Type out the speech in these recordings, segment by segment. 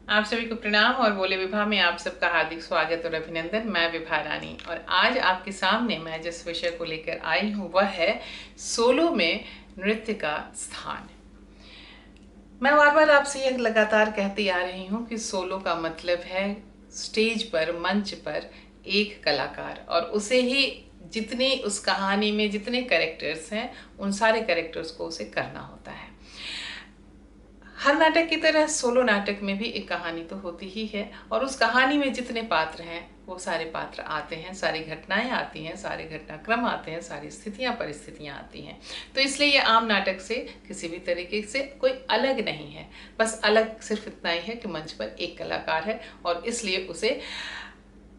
आप सभी को प्रणाम और बोले विभा में आप सबका हार्दिक स्वागत और अभिनंदन। मैं विभा रानी और आज आपके सामने मैं जिस विषय को लेकर आई हूँ वह है सोलो में नृत्य का स्थान। मैं बार बार आपसे यह लगातार कहती आ रही हूँ कि सोलो का मतलब है स्टेज पर, मंच पर एक कलाकार, और उसे ही जितनी उस कहानी में जितने कैरेक्टर्स हैं उन सारे कैरेक्टर्स को उसे करना होता है। हर नाटक की तरह सोलो नाटक में भी एक कहानी तो होती ही है, और उस कहानी में जितने पात्र हैं वो सारे पात्र आते हैं, सारी घटनाएं आती हैं, सारे घटनाक्रम आते हैं, सारी स्थितियां परिस्थितियां आती हैं। तो इसलिए ये आम नाटक से किसी भी तरीके से कोई अलग नहीं है। बस अलग सिर्फ इतना ही है कि मंच पर एक कलाकार है और इसलिए उसे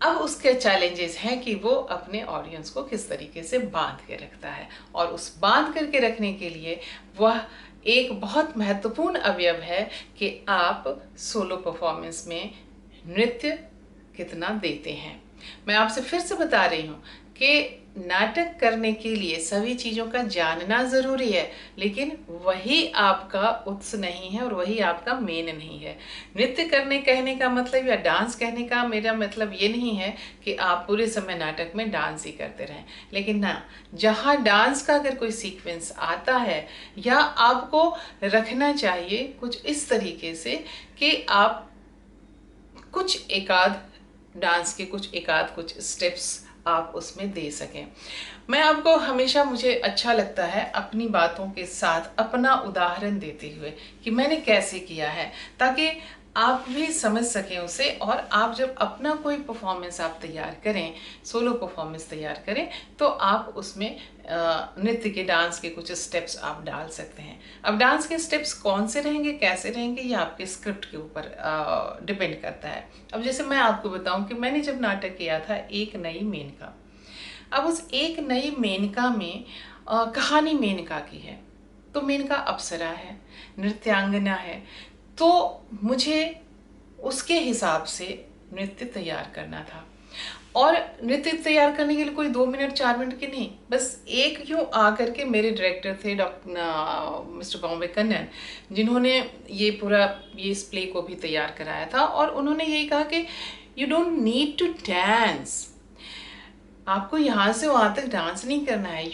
अब उसके चैलेंजेस हैं कि वो अपने ऑडियंस को किस तरीके से बांध के रखता है, और उस बांध करके रखने के लिए वह एक बहुत महत्वपूर्ण अवयव है कि आप सोलो परफॉर्मेंस में नृत्य कितना देते हैं। मैं आपसे फिर से बता रही हूँ कि नाटक करने के लिए सभी चीज़ों का जानना ज़रूरी है, लेकिन वही आपका उत्स नहीं है और वही आपका मेन नहीं है। नृत्य करने कहने का मतलब या डांस कहने का मेरा मतलब ये नहीं है कि आप पूरे समय नाटक में डांस ही करते रहें, लेकिन ना, जहाँ डांस का अगर कोई सीक्वेंस आता है या आपको रखना चाहिए कुछ इस तरीके से कि आप कुछ एकाध डांस के कुछ स्टेप्स आप उसमें दे सकें। मैं आपको हमेशा, मुझे अच्छा लगता है अपनी बातों के साथ अपना उदाहरण देते हुए कि मैंने कैसे किया है, ताकि आप भी समझ सकें उसे, और आप जब अपना कोई परफॉर्मेंस आप तैयार करें, सोलो परफॉर्मेंस तैयार करें, तो आप उसमें नृत्य के, डांस के कुछ स्टेप्स आप डाल सकते हैं। अब डांस के स्टेप्स कौन से रहेंगे, कैसे रहेंगे, ये आपके स्क्रिप्ट के ऊपर डिपेंड करता है। अब जैसे मैं आपको बताऊं कि मैंने जब नाटक किया था एक नई मेनका, अब उस एक नई मेनका में कहानी मेनका की है, तो मेनका अप्सरा है, नृत्यांगना है, तो मुझे उसके हिसाब से नृत्य तैयार करना था। और नृत्य तैयार करने के लिए कोई 2 मिनट 4 मिनट की नहीं, बस एक यूँ आकर के मेरे डायरेक्टर थे डॉक्टर मिस्टर बॉम्बे कन्नन, जिन्होंने ये इस प्ले को भी तैयार कराया था, और उन्होंने यही कहा कि you don't need to dance, आपको यहाँ से वहाँ तक डांस नहीं करना है।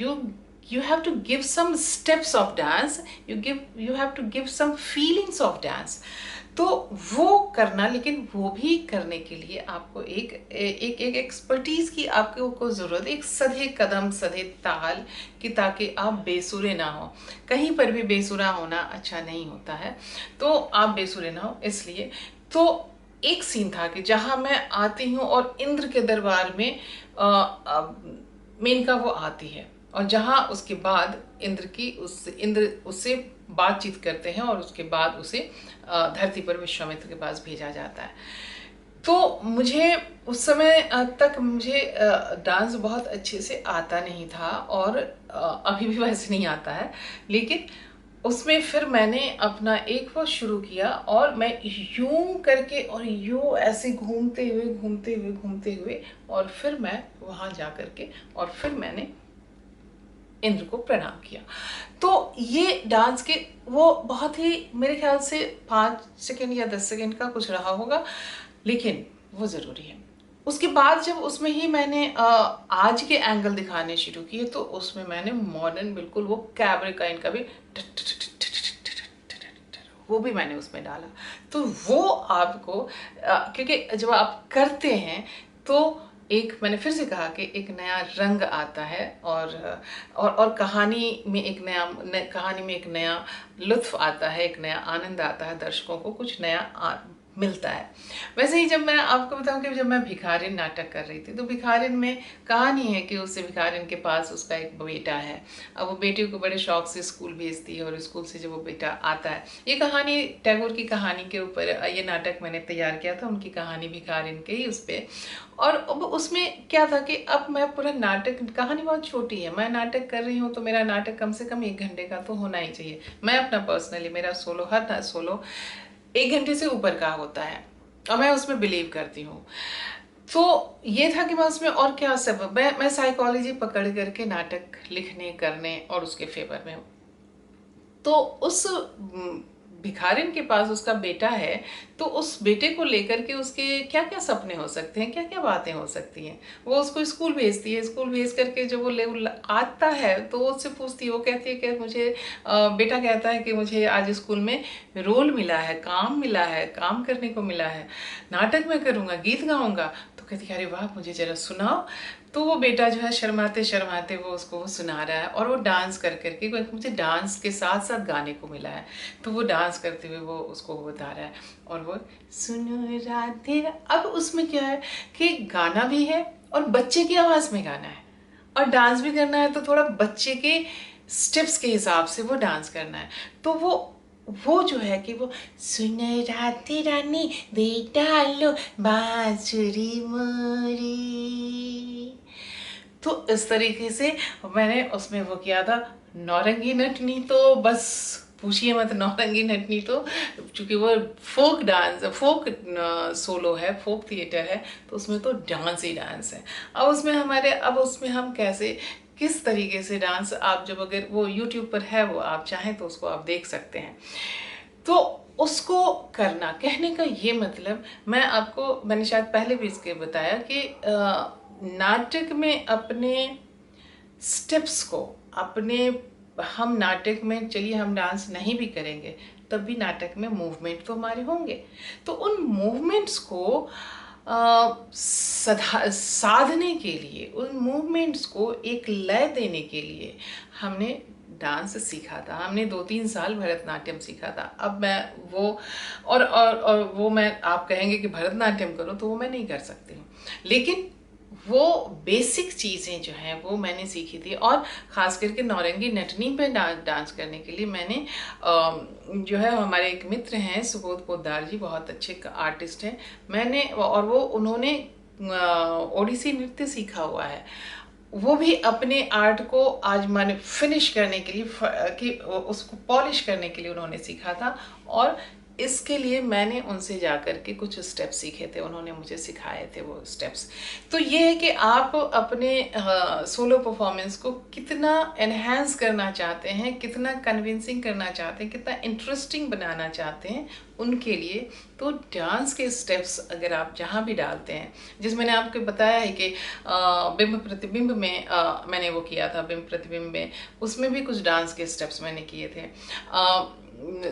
You have to give some steps of dance, you have to give some feelings of dance. तो वो करना, लेकिन वो भी करने के लिए आपको एक एक्सपर्टीज की आपको जरूरत, एक सधे कदम सधे ताल की, ताकि आप बेसुरे ना हो। कहीं पर भी बेसुरा होना अच्छा नहीं होता है, तो आप बेसुरे ना हो। इसलिए तो एक सीन था कि जहां मैं आती हूँ और इंद्र के दरबार में मेनका वो आती है, और जहां उसके बाद इंद्र उससे बातचीत करते हैं, और उसके बाद उसे धरती पर विश्वामित्र के पास भेजा जाता है। तो मुझे उस समय तक मुझे डांस बहुत अच्छे से आता नहीं था, और अभी भी वैसे नहीं आता है, लेकिन उसमें फिर मैंने अपना एक वो शुरू किया, और मैं यूं करके और यूं ऐसे घूमते हुए और फिर मैं वहां जा करके और फिर मैंने इंद्र को प्रणाम किया। तो ये डांस के वो बहुत ही, मेरे ख्याल से 5 सेकेंड या 10 सेकेंड का कुछ रहा होगा, लेकिन वो ज़रूरी है। उसके बाद जब उसमें ही मैंने आज के एंगल दिखाने शुरू किए, तो उसमें मैंने मॉडर्न, बिल्कुल वो कैबरे का इनका भी वो भी मैंने उसमें डाला। तो वो आपको क्योंकि जब आप करते हैं तो एक, मैंने फिर से कहा कि एक नया रंग आता है, और कहानी में एक नया लुत्फ आता है, एक नया आनंद आता है, दर्शकों को कुछ नया मिलता है। वैसे ही जब मैं आपको बताऊं कि जब मैं भिखारिन नाटक कर रही थी, तो भिखारिन में कहानी है कि उससे भिखारिन के पास उसका एक बेटा है। अब वो बेटे को बड़े शौक से स्कूल भेजती है, और स्कूल से जब वो बेटा आता है, ये कहानी टैगोर की कहानी के ऊपर ये नाटक मैंने तैयार किया था, उनकी कहानी भिखारिन के ही उस पर। और अब उसमें क्या था कि अब मैं पूरा नाटक, कहानी बहुत छोटी है, मैं नाटक कर रही हूँ, तो मेरा नाटक कम से कम 1 घंटे का तो होना ही चाहिए। मैं अपना पर्सनली, मेरा सोलो, हर सोलो 1 घंटे से ऊपर का होता है, और मैं उसमें बिलीव करती हूँ। तो ये था कि मैं उसमें और क्या सब, मैं साइकोलॉजी पकड़ करके नाटक लिखने, करने और उसके फेवर में हूँ। तो उस भिखारिन के पास उसका बेटा है, तो उस बेटे को लेकर के उसके क्या क्या सपने हो सकते हैं, क्या क्या बातें हो सकती हैं। वो उसको स्कूल भेजती है, स्कूल भेज करके जब वो आता है तो वो उससे पूछती है, वो कहती है कि मुझे बेटा कहता है कि मुझे आज स्कूल में रोल मिला है, काम मिला है, काम करने को मिला है, नाटक में करूँगा, गीत गाऊंगा। तो कहती है अरे वाह, मुझे जरा सुनाओ। तो वो बेटा जो है शर्माते शर्माते वो उसको सुना रहा है, और वो डांस कर करके, मुझे डांस के साथ साथ गाने को मिला है, तो वो डांस करते हुए वो उसको बता रहा है। और वो सुनो राधे, अब उसमें क्या है कि गाना भी है और बच्चे की आवाज़ में गाना है, और डांस भी करना है तो थोड़ा बच्चे के स्टेप्स के हिसाब से वो डांस करना है। तो वो जो है कि वो सुन राधे रानी बेटा लो बांसुरी मोरी, तो इस तरीके से मैंने उसमें वो किया था। नौरंगी नटनी तो बस पूछिए मत, नौरंगी नटनी तो चूंकि वो फोक डांस, फोक सोलो है, फोक थिएटर है, तो उसमें तो डांस ही डांस है। अब उसमें हम कैसे, किस तरीके से डांस, आप जब अगर वो YouTube पर है, वो आप चाहें तो उसको आप देख सकते हैं। तो उसको करना, कहने का ये मतलब, मैंने शायद पहले भी इसके बताया कि नाटक में अपने स्टेप्स को, हम नाटक में, चलिए हम डांस नहीं भी करेंगे तब भी नाटक में मूवमेंट तो हमारे होंगे, तो उन मूवमेंट्स को साधने के लिए, उन मूवमेंट्स को एक लय देने के लिए हमने डांस सीखा था। हमने 2-3 साल भरतनाट्यम सीखा था। अब मैं वो और वो मैं, आप कहेंगे कि भरतनाट्यम करो, तो वो मैं नहीं कर सकती हूँ, लेकिन वो बेसिक चीज़ें जो हैं वो मैंने सीखी थी। और ख़ास करके नौरंगी नटनी पे डांस करने के लिए मैंने जो है, हमारे एक मित्र हैं सुबोध पोद्दार जी, बहुत अच्छे आर्टिस्ट हैं, उन्होंने ओडिसी नृत्य सीखा हुआ है। वो भी अपने आर्ट को आज मैंने फिनिश करने के लिए, कि उसको पॉलिश करने के लिए उन्होंने सीखा था, और इसके लिए मैंने उनसे जाकर के कुछ स्टेप्स सीखे थे, उन्होंने मुझे सिखाए थे वो स्टेप्स। तो ये है कि आप अपने सोलो परफॉर्मेंस को कितना एनहांस करना चाहते हैं, कितना कन्विंसिंग करना चाहते हैं, कितना इंटरेस्टिंग बनाना चाहते हैं, उनके लिए तो डांस के स्टेप्स अगर आप जहाँ भी डालते हैं, जिस मैंने आपको बताया है कि बिंब प्रतिबिंब में मैंने वो किया था, बिंब प्रतिबिंब में उसमें भी कुछ डांस के स्टेप्स मैंने किए थे।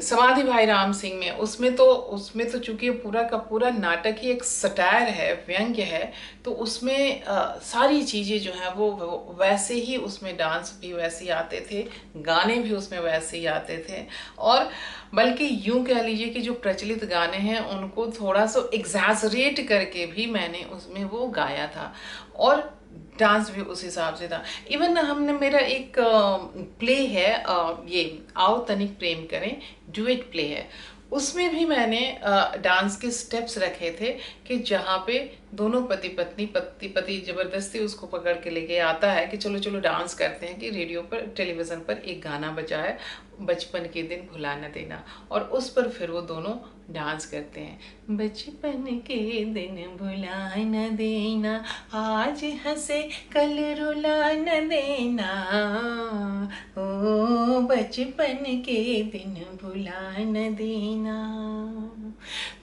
समाधि भाई राम सिंह में, उसमें तो चूंकि पूरा का पूरा नाटक ही एक सटायर है, व्यंग्य है, तो उसमें सारी चीज़ें जो हैं वो वैसे ही, उसमें डांस भी वैसे ही आते थे, गाने भी उसमें वैसे ही आते थे, और बल्कि यूं कह लीजिए कि जो प्रचलित गाने हैं उनको थोड़ा सा एग्जैजरेट करके भी मैंने उसमें वो गाया था, और डांस भी उस हिसाब से था। इवन हमने, मेरा एक प्ले है, ये आओ तनिक प्रेम करें, डुएट प्ले है, उसमें भी मैंने डांस के स्टेप्स रखे थे कि जहाँ पे दोनों पति पति जबरदस्ती उसको पकड़ के लेके आता है कि चलो चलो डांस करते हैं, कि रेडियो पर, टेलीविज़न पर एक गाना बजा है, बचपन के दिन भुला न देना, और उस पर फिर वो दोनों डांस करते हैं। बचपन के दिन भुला न देना, आज हंसे कल रुला न देना, ओ बचपन के दिन भुला न देना।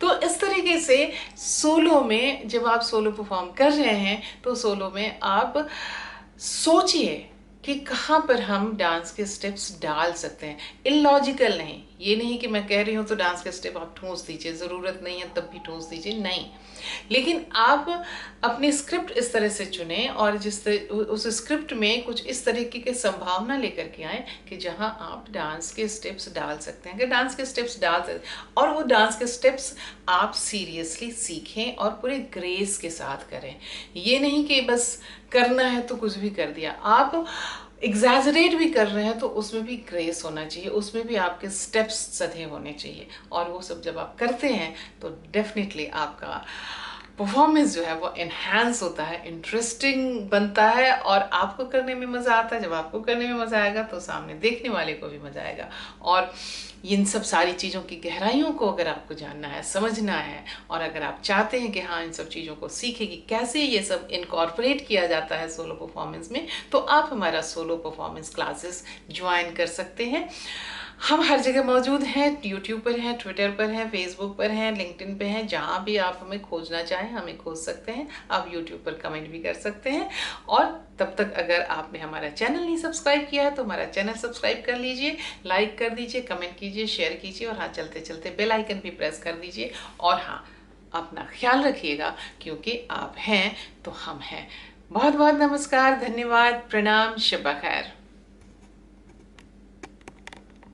तो इस तरीके से सोलो में, जब आप सोलो परफॉर्म कर रहे हैं, तो सोलो में आप सोचिए कि कहाँ पर हम डांस के स्टेप्स डाल सकते हैं। इलॉजिकल नहीं, ये नहीं कि मैं कह रही हूँ तो डांस के स्टेप आप ठूंस दीजिए, ज़रूरत नहीं है तब भी ठूंस दीजिए, नहीं, लेकिन आप अपनी स्क्रिप्ट इस तरह से चुनें, और उस स्क्रिप्ट में कुछ इस तरीके की संभावना लेकर के आए कि जहां आप डांस के स्टेप्स डाल सकते हैं। अगर डांस के स्टेप्स डाल सकते, और वो डांस के स्टेप्स आप सीरियसली सीखें और पूरे ग्रेस के साथ करें। ये नहीं कि बस करना है तो कुछ भी कर दिया, आप एग्जैजरेट भी कर रहे हैं तो उसमें भी ग्रेस होना चाहिए, उसमें भी आपके स्टेप्स सधे होने चाहिए, और वो सब जब आप करते हैं तो डेफिनेटली आपका परफॉर्मेंस जो है वो एनहांस होता है, इंटरेस्टिंग बनता है, और आपको करने में मज़ा आता है। जब आपको करने में मज़ा आएगा तो सामने देखने वाले को भी मज़ा आएगा। और इन सब सारी चीज़ों की गहराइयों को अगर आपको जानना है, समझना है, और अगर आप चाहते हैं कि हाँ इन सब चीज़ों को सीखें कि कैसे ये सब इनकॉर्पोरेट किया जाता है सोलो परफॉर्मेंस में, तो आप हमारा सोलो परफॉर्मेंस क्लासेस ज्वाइन कर सकते हैं। हम हर जगह मौजूद हैं, यूट्यूब पर हैं, ट्विटर पर हैं, फेसबुक पर हैं, लिंक्डइन पे हैं। जहाँ भी आप हमें खोजना चाहें हमें खोज सकते हैं। आप यूट्यूब पर कमेंट भी कर सकते हैं। और तब तक अगर आपने हमारा चैनल नहीं सब्सक्राइब किया है तो हमारा चैनल सब्सक्राइब कर लीजिए, लाइक कर दीजिए, कमेंट कीजिए, शेयर कीजिए और हाँ, चलते चलते बेल आइकन भी प्रेस कर दीजिए। और हाँ, अपना ख्याल रखिएगा, क्योंकि आप हैं तो हम हैं। बहुत बहुत नमस्कार, धन्यवाद, प्रणाम, शब खैर।